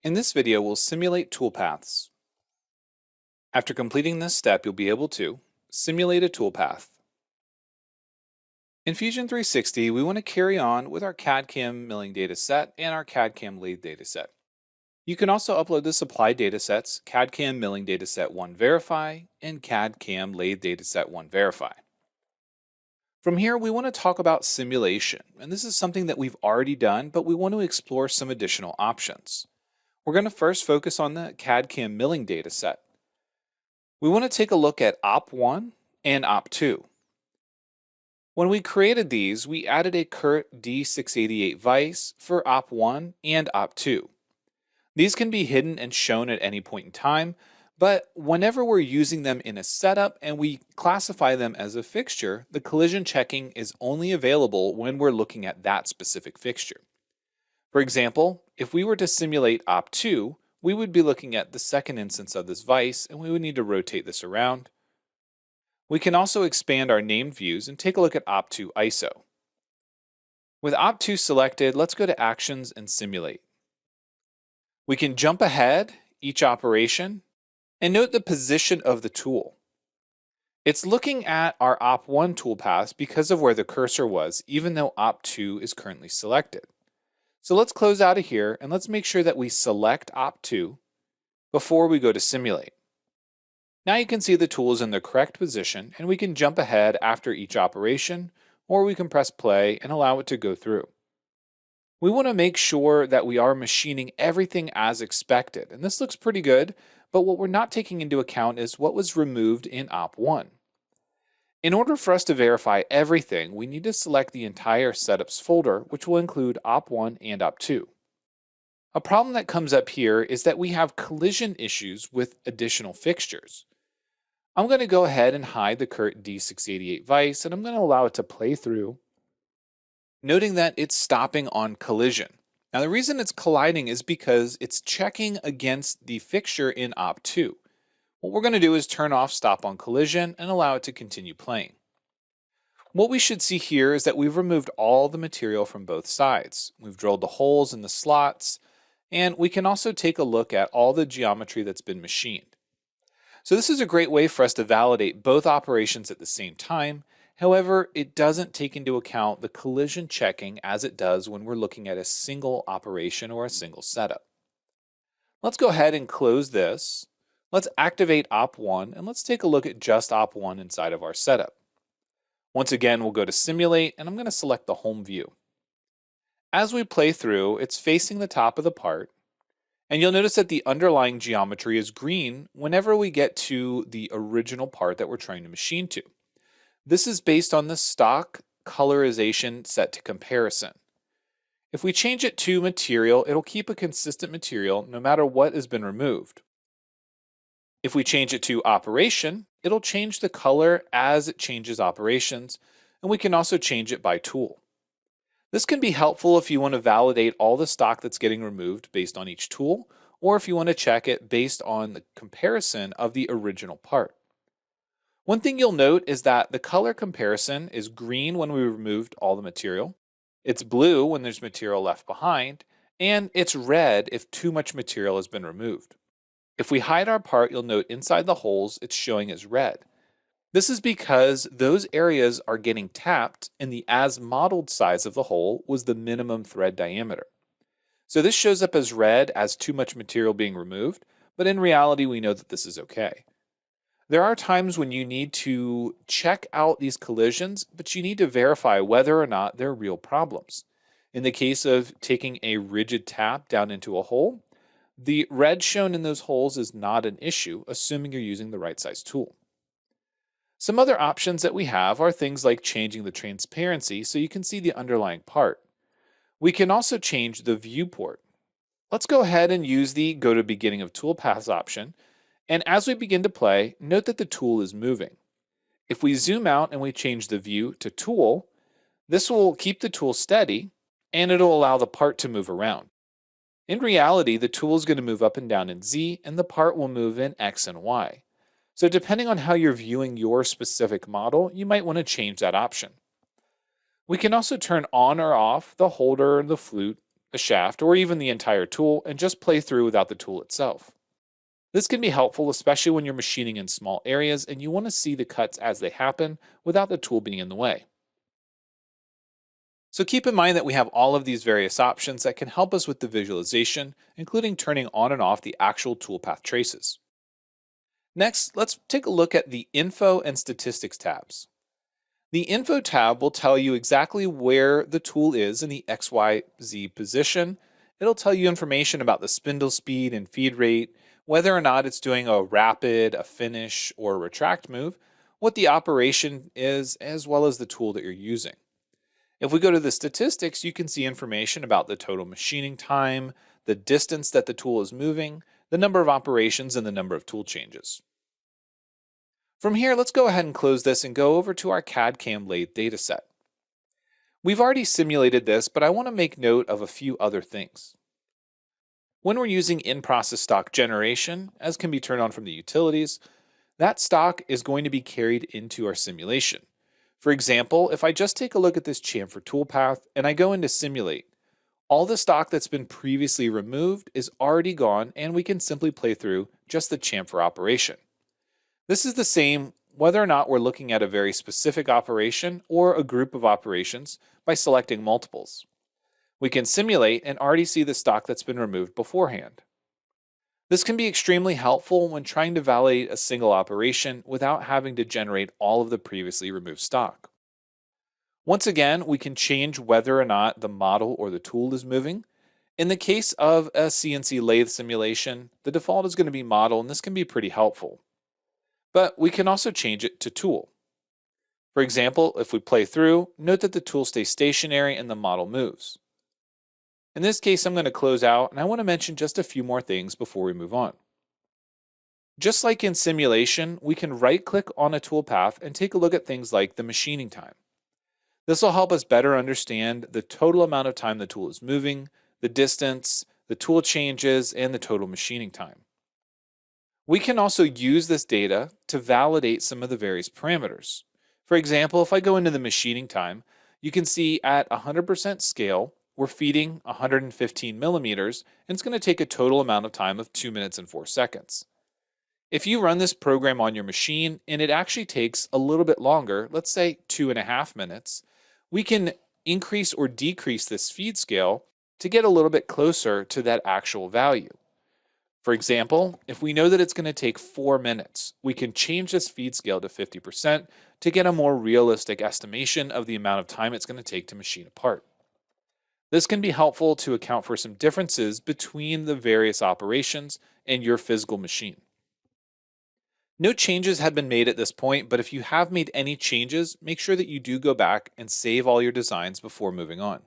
In this video, we'll simulate toolpaths. After completing this step, you'll be able to simulate a toolpath. In Fusion 360, we want to carry on with our CAD/CAM milling dataset and our CAD/CAM lathe dataset. You can also upload the supplied datasets CAD/CAM milling dataset 1 verify and CAD/CAM lathe dataset 1 verify. From here, we want to talk about simulation, and this is something that we've already done, but we want to explore some additional options. We're going to first focus on the CAD/CAM milling dataset. We want to take a look at Op1 and Op2. When we created these, we added a CURT D688 vise for Op1 and Op2. These can be hidden and shown at any point in time, but whenever we're using them in a setup and we classify them as a fixture, the collision checking is only available when we're looking at that specific fixture. For example, if we were to simulate Op2, we would be looking at the second instance of this vise, and we would need to rotate this around. We can also expand our named views and take a look at Op2 ISO. With Op2 selected, let's go to Actions and Simulate. We can jump ahead each operation and note the position of the tool. It's looking at our Op1 toolpath because of where the cursor was, even though Op2 is currently selected. So let's close out of here and let's make sure that we select Op2 before we go to Simulate. Now you can see the tool is in the correct position and we can jump ahead after each operation, or we can press play and allow it to go through. We want to make sure that we are machining everything as expected, and this looks pretty good, but what we're not taking into account is what was removed in Op1. In order for us to verify everything, we need to select the entire setups folder, which will include Op1 and Op2. A problem that comes up here is that we have collision issues with additional fixtures. I'm going to go ahead and hide the CURT D688 vise, and I'm going to allow it to play through, noting that it's stopping on collision. Now the reason it's colliding is because it's checking against the fixture in Op2. What we're going to do is turn off stop on collision and allow it to continue playing. What we should see here is that we've removed all the material from both sides. We've drilled the holes in the slots, and we can also take a look at all the geometry that's been machined. So this is a great way for us to validate both operations at the same time. However, it doesn't take into account the collision checking as it does when we're looking at a single operation or a single setup. Let's go ahead and close this. Let's activate Op1 and let's take a look at just Op1 inside of our setup. Once again, we'll go to Simulate and I'm going to select the home view. As we play through, it's facing the top of the part, and you'll notice that the underlying geometry is green whenever we get to the original part that we're trying to machine to. This is based on the stock colorization set to comparison. If we change it to material, it'll keep a consistent material no matter what has been removed. If we change it to operation, it'll change the color as it changes operations, and we can also change it by tool. This can be helpful if you want to validate all the stock that's getting removed based on each tool, or if you want to check it based on the comparison of the original part. One thing you'll note is that the color comparison is green when we removed all the material, it's blue when there's material left behind, and it's red if too much material has been removed. If we hide our part, you'll note inside the holes it's showing as red. This is because those areas are getting tapped and the as modeled size of the hole was the minimum thread diameter. So this shows up as red as too much material being removed, but in reality we know that this is okay. There are times when you need to check out these collisions, but you need to verify whether or not they're real problems. In the case of taking a rigid tap down into a hole, the red shown in those holes is not an issue, assuming you're using the right size tool. Some other options that we have are things like changing the transparency so you can see the underlying part. We can also change the viewport. Let's go ahead and use the Go to Beginning of Toolpaths option, and as we begin to play, note that the tool is moving. If we zoom out and we change the view to Tool, this will keep the tool steady and it'll allow the part to move around. In reality, the tool is going to move up and down in Z, and the part will move in X and Y. So depending on how you're viewing your specific model, you might want to change that option. We can also turn on or off the holder and the flute a shaft, or even the entire tool and just play through without the tool itself. This can be helpful, especially when you're machining in small areas and you want to see the cuts as they happen without the tool being in the way. So keep in mind that we have all of these various options that can help us with the visualization, including turning on and off the actual toolpath traces. Next, let's take a look at the Info and Statistics tabs. The Info tab will tell you exactly where the tool is in the XYZ position. It'll tell you information about the spindle speed and feed rate, whether or not it's doing a rapid, a finish, or a retract move, what the operation is, as well as the tool that you're using. If we go to the statistics, you can see information about the total machining time, the distance that the tool is moving, the number of operations, and the number of tool changes. From here, let's go ahead and close this and go over to our CAD/CAM lathe dataset. We've already simulated this, but I want to make note of a few other things. When we're using in-process stock generation, as can be turned on from the utilities, that stock is going to be carried into our simulation. For example, if I just take a look at this chamfer toolpath and I go into simulate, all the stock that's been previously removed is already gone and we can simply play through just the chamfer operation. This is the same whether or not we're looking at a very specific operation or a group of operations by selecting multiples. We can simulate and already see the stock that's been removed beforehand. This can be extremely helpful when trying to validate a single operation without having to generate all of the previously removed stock. Once again, we can change whether or not the model or the tool is moving. In the case of a CNC lathe simulation, the default is going to be model, and this can be pretty helpful. But we can also change it to tool. For example, if we play through, note that the tool stays stationary and the model moves. In this case, I'm going to close out and I want to mention just a few more things before we move on. Just like in simulation, we can right-click on a toolpath and take a look at things like the machining time. This will help us better understand the total amount of time the tool is moving, the distance, the tool changes, and the total machining time. We can also use this data to validate some of the various parameters. For example, if I go into the machining time, you can see at 100% scale, we're feeding 115 millimeters, and it's going to take a total amount of time of 2 minutes and 4 seconds. If you run this program on your machine and it actually takes a little bit longer, let's say 2.5 minutes, we can increase or decrease this feed scale to get a little bit closer to that actual value. For example, if we know that it's going to take 4 minutes, we can change this feed scale to 50% to get a more realistic estimation of the amount of time it's going to take to machine a part. This can be helpful to account for some differences between the various operations in your physical machine. No changes have been made at this point, but if you have made any changes, make sure that you do go back and save all your designs before moving on.